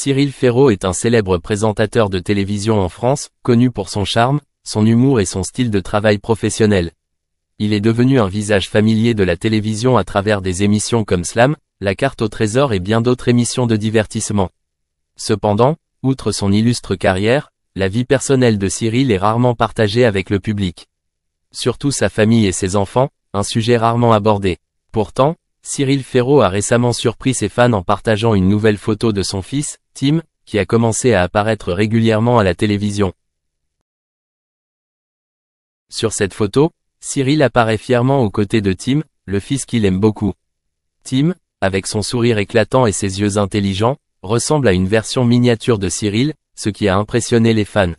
Cyril Ferraud est un célèbre présentateur de télévision en France, connu pour son charme, son humour et son style de travail professionnel. Il est devenu un visage familier de la télévision à travers des émissions comme Slam, La Carte au Trésor et bien d'autres émissions de divertissement. Cependant, outre son illustre carrière, la vie personnelle de Cyril est rarement partagée avec le public. Surtout sa famille et ses enfants, un sujet rarement abordé. Pourtant, Cyril Ferraud a récemment surpris ses fans en partageant une nouvelle photo de son fils, Tim, qui a commencé à apparaître régulièrement à la télévision. Sur cette photo, Cyril apparaît fièrement aux côtés de Tim, le fils qu'il aime beaucoup. Tim, avec son sourire éclatant et ses yeux intelligents, ressemble à une version miniature de Cyril, ce qui a impressionné les fans.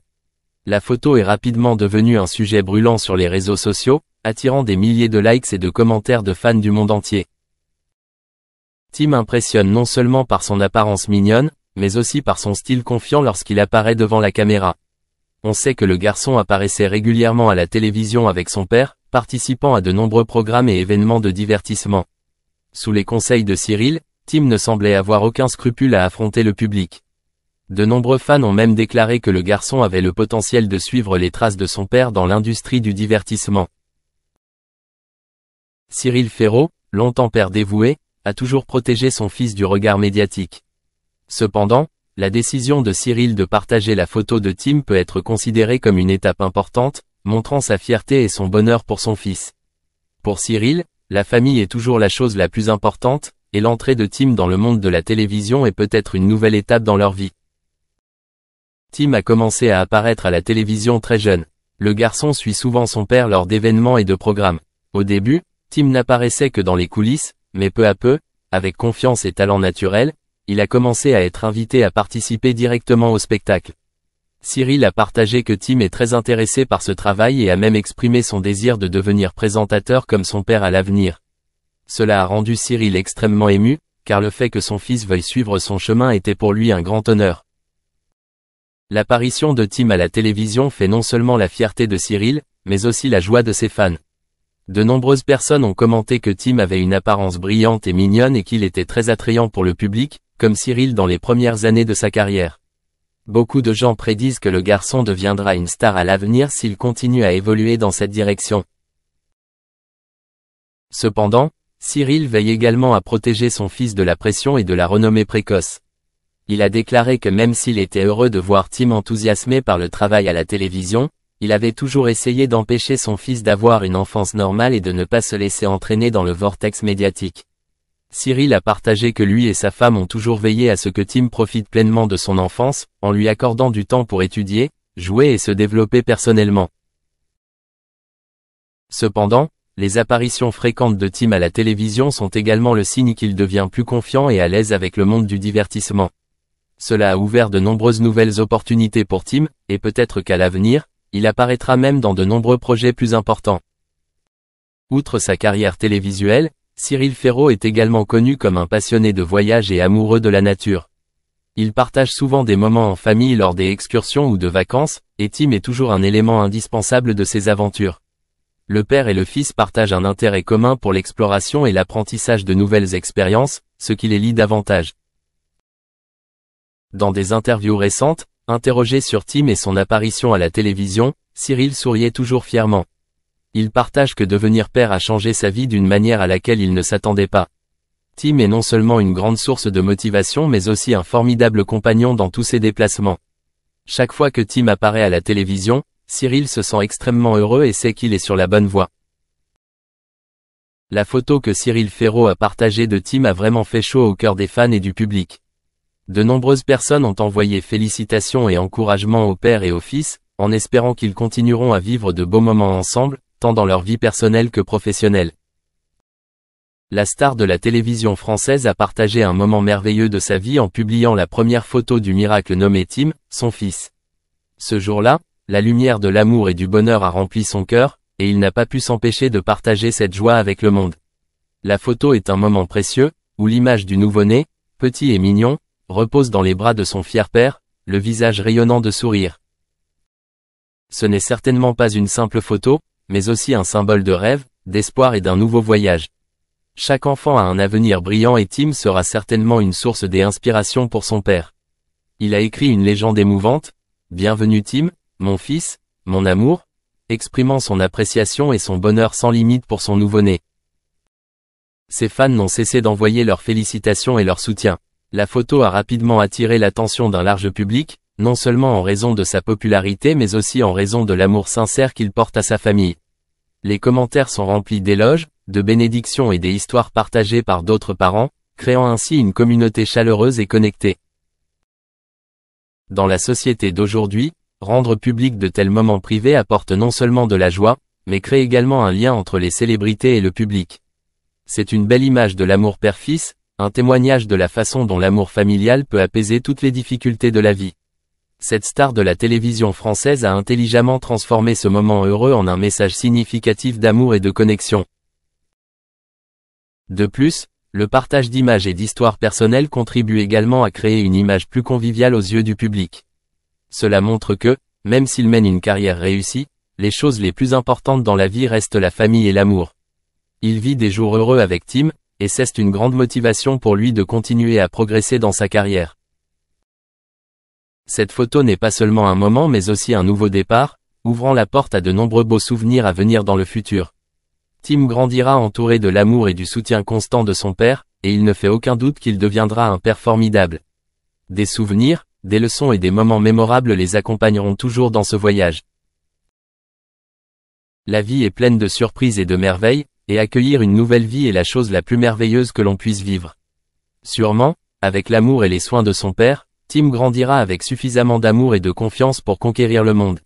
La photo est rapidement devenue un sujet brûlant sur les réseaux sociaux, attirant des milliers de likes et de commentaires de fans du monde entier. Tim impressionne non seulement par son apparence mignonne, mais aussi par son style confiant lorsqu'il apparaît devant la caméra. On sait que le garçon apparaissait régulièrement à la télévision avec son père, participant à de nombreux programmes et événements de divertissement. Sous les conseils de Cyril, Tim ne semblait avoir aucun scrupule à affronter le public. De nombreux fans ont même déclaré que le garçon avait le potentiel de suivre les traces de son père dans l'industrie du divertissement. Cyril Ferraud, longtemps père dévoué, a toujours protégé son fils du regard médiatique. Cependant, la décision de Cyril de partager la photo de Tim peut être considérée comme une étape importante, montrant sa fierté et son bonheur pour son fils. Pour Cyril, la famille est toujours la chose la plus importante, et l'entrée de Tim dans le monde de la télévision est peut-être une nouvelle étape dans leur vie. Tim a commencé à apparaître à la télévision très jeune. Le garçon suit souvent son père lors d'événements et de programmes. Au début, Tim n'apparaissait que dans les coulisses, mais peu à peu, avec confiance et talent naturel, il a commencé à être invité à participer directement au spectacle. Cyril a partagé que Tim est très intéressé par ce travail et a même exprimé son désir de devenir présentateur comme son père à l'avenir. Cela a rendu Cyril extrêmement ému, car le fait que son fils veuille suivre son chemin était pour lui un grand honneur. L'apparition de Tim à la télévision fait non seulement la fierté de Cyril, mais aussi la joie de ses fans. De nombreuses personnes ont commenté que Tim avait une apparence brillante et mignonne et qu'il était très attrayant pour le public, comme Cyril dans les premières années de sa carrière. Beaucoup de gens prédisent que le garçon deviendra une star à l'avenir s'il continue à évoluer dans cette direction. Cependant, Cyril veille également à protéger son fils de la pression et de la renommée précoce. Il a déclaré que même s'il était heureux de voir Tim enthousiasmé par le travail à la télévision, il avait toujours essayé d'empêcher son fils d'avoir une enfance normale et de ne pas se laisser entraîner dans le vortex médiatique. Cyril a partagé que lui et sa femme ont toujours veillé à ce que Tim profite pleinement de son enfance, en lui accordant du temps pour étudier, jouer et se développer personnellement. Cependant, les apparitions fréquentes de Tim à la télévision sont également le signe qu'il devient plus confiant et à l'aise avec le monde du divertissement. Cela a ouvert de nombreuses nouvelles opportunités pour Tim, et peut-être qu'à l'avenir, il apparaîtra même dans de nombreux projets plus importants. Outre sa carrière télévisuelle, Cyril Ferraud est également connu comme un passionné de voyage et amoureux de la nature. Il partage souvent des moments en famille lors des excursions ou de vacances, et Tim est toujours un élément indispensable de ses aventures. Le père et le fils partagent un intérêt commun pour l'exploration et l'apprentissage de nouvelles expériences, ce qui les lie davantage. Dans des interviews récentes, interrogé sur Tim et son apparition à la télévision, Cyril souriait toujours fièrement. Il partage que devenir père a changé sa vie d'une manière à laquelle il ne s'attendait pas. Tim est non seulement une grande source de motivation mais aussi un formidable compagnon dans tous ses déplacements. Chaque fois que Tim apparaît à la télévision, Cyril se sent extrêmement heureux et sait qu'il est sur la bonne voie. La photo que Cyril Ferraud a partagée de Tim a vraiment fait chaud au cœur des fans et du public. De nombreuses personnes ont envoyé félicitations et encouragements au père et au fils, en espérant qu'ils continueront à vivre de beaux moments ensemble, tant dans leur vie personnelle que professionnelle. La star de la télévision française a partagé un moment merveilleux de sa vie en publiant la première photo du miracle nommé Tim, son fils. Ce jour-là, la lumière de l'amour et du bonheur a rempli son cœur, et il n'a pas pu s'empêcher de partager cette joie avec le monde. La photo est un moment précieux, où l'image du nouveau-né, petit et mignon, repose dans les bras de son fier père, le visage rayonnant de sourire. Ce n'est certainement pas une simple photo, mais aussi un symbole de rêve, d'espoir et d'un nouveau voyage. Chaque enfant a un avenir brillant et Tim sera certainement une source d'inspiration pour son père. Il a écrit une légende émouvante, « Bienvenue Tim, mon fils, mon amour », exprimant son appréciation et son bonheur sans limite pour son nouveau-né. Ses fans n'ont cessé d'envoyer leurs félicitations et leur soutien. La photo a rapidement attiré l'attention d'un large public, non seulement en raison de sa popularité mais aussi en raison de l'amour sincère qu'il porte à sa famille. Les commentaires sont remplis d'éloges, de bénédictions et des histoires partagées par d'autres parents, créant ainsi une communauté chaleureuse et connectée. Dans la société d'aujourd'hui, rendre public de tels moments privés apporte non seulement de la joie, mais crée également un lien entre les célébrités et le public. C'est une belle image de l'amour père-fils, un témoignage de la façon dont l'amour familial peut apaiser toutes les difficultés de la vie. Cette star de la télévision française a intelligemment transformé ce moment heureux en un message significatif d'amour et de connexion. De plus, le partage d'images et d'histoires personnelles contribue également à créer une image plus conviviale aux yeux du public. Cela montre que, même s'il mène une carrière réussie, les choses les plus importantes dans la vie restent la famille et l'amour. Il vit des jours heureux avec Tim, et c'est une grande motivation pour lui de continuer à progresser dans sa carrière. Cette photo n'est pas seulement un moment mais aussi un nouveau départ, ouvrant la porte à de nombreux beaux souvenirs à venir dans le futur. Tim grandira entouré de l'amour et du soutien constant de son père, et il ne fait aucun doute qu'il deviendra un père formidable. Des souvenirs, des leçons et des moments mémorables les accompagneront toujours dans ce voyage. La vie est pleine de surprises et de merveilles, et accueillir une nouvelle vie est la chose la plus merveilleuse que l'on puisse vivre. Sûrement, avec l'amour et les soins de son père, Tim grandira avec suffisamment d'amour et de confiance pour conquérir le monde.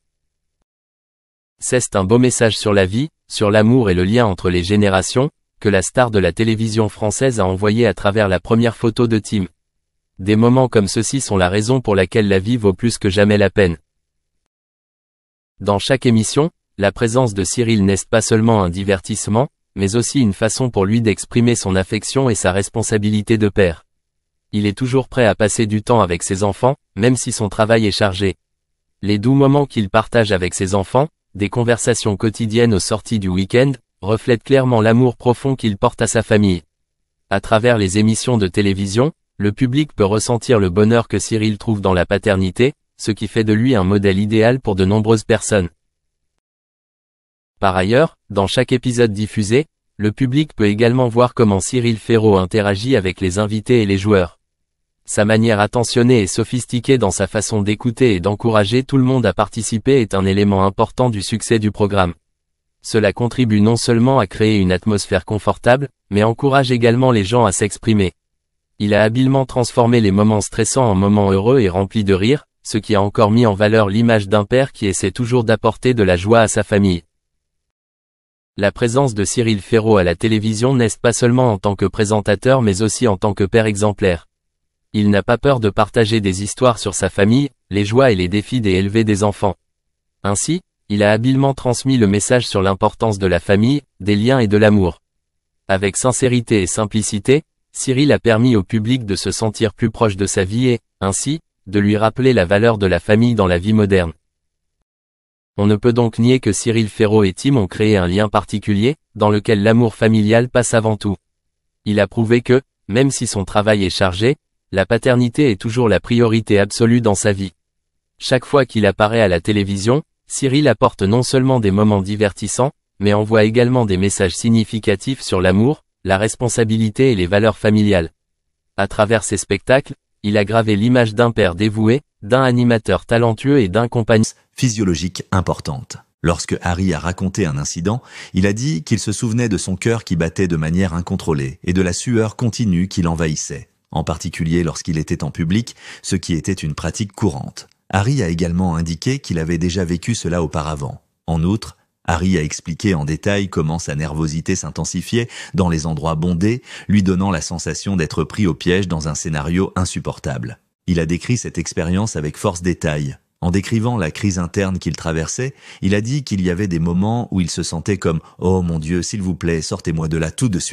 C'est un beau message sur la vie, sur l'amour et le lien entre les générations, que la star de la télévision française a envoyé à travers la première photo de Tim. Des moments comme ceux-ci sont la raison pour laquelle la vie vaut plus que jamais la peine. Dans chaque émission, la présence de Cyril n'est pas seulement un divertissement, mais aussi une façon pour lui d'exprimer son affection et sa responsabilité de père. Il est toujours prêt à passer du temps avec ses enfants, même si son travail est chargé. Les doux moments qu'il partage avec ses enfants, des conversations quotidiennes aux sorties du week-end, reflètent clairement l'amour profond qu'il porte à sa famille. À travers les émissions de télévision, le public peut ressentir le bonheur que Cyril trouve dans la paternité, ce qui fait de lui un modèle idéal pour de nombreuses personnes. Par ailleurs, dans chaque épisode diffusé, le public peut également voir comment Cyril Ferraud interagit avec les invités et les joueurs. Sa manière attentionnée et sophistiquée dans sa façon d'écouter et d'encourager tout le monde à participer est un élément important du succès du programme. Cela contribue non seulement à créer une atmosphère confortable, mais encourage également les gens à s'exprimer. Il a habilement transformé les moments stressants en moments heureux et remplis de rire, ce qui a encore mis en valeur l'image d'un père qui essaie toujours d'apporter de la joie à sa famille. La présence de Cyril Ferraud à la télévision n'est pas seulement en tant que présentateur mais aussi en tant que père exemplaire. Il n'a pas peur de partager des histoires sur sa famille, les joies et les défis d'élever des enfants. Ainsi, il a habilement transmis le message sur l'importance de la famille, des liens et de l'amour. Avec sincérité et simplicité, Cyril a permis au public de se sentir plus proche de sa vie et, ainsi, de lui rappeler la valeur de la famille dans la vie moderne. On ne peut donc nier que Cyril Ferraud et Tim ont créé un lien particulier, dans lequel l'amour familial passe avant tout. Il a prouvé que, même si son travail est chargé, la paternité est toujours la priorité absolue dans sa vie. Chaque fois qu'il apparaît à la télévision, Cyril apporte non seulement des moments divertissants, mais envoie également des messages significatifs sur l'amour, la responsabilité et les valeurs familiales. À travers ses spectacles, il a gravé l'image d'un père dévoué, d'un animateur talentueux et d'un compagnon physiologique importante. Lorsque Harry a raconté un incident, il a dit qu'il se souvenait de son cœur qui battait de manière incontrôlée et de la sueur continue qui l'envahissait, en particulier lorsqu'il était en public, ce qui était une pratique courante. Harry a également indiqué qu'il avait déjà vécu cela auparavant. En outre, Harry a expliqué en détail comment sa nervosité s'intensifiait dans les endroits bondés, lui donnant la sensation d'être pris au piège dans un scénario insupportable. Il a décrit cette expérience avec force détail. En décrivant la crise interne qu'il traversait, il a dit qu'il y avait des moments où il se sentait comme « Oh mon Dieu, s'il vous plaît, sortez-moi de là tout de suite ».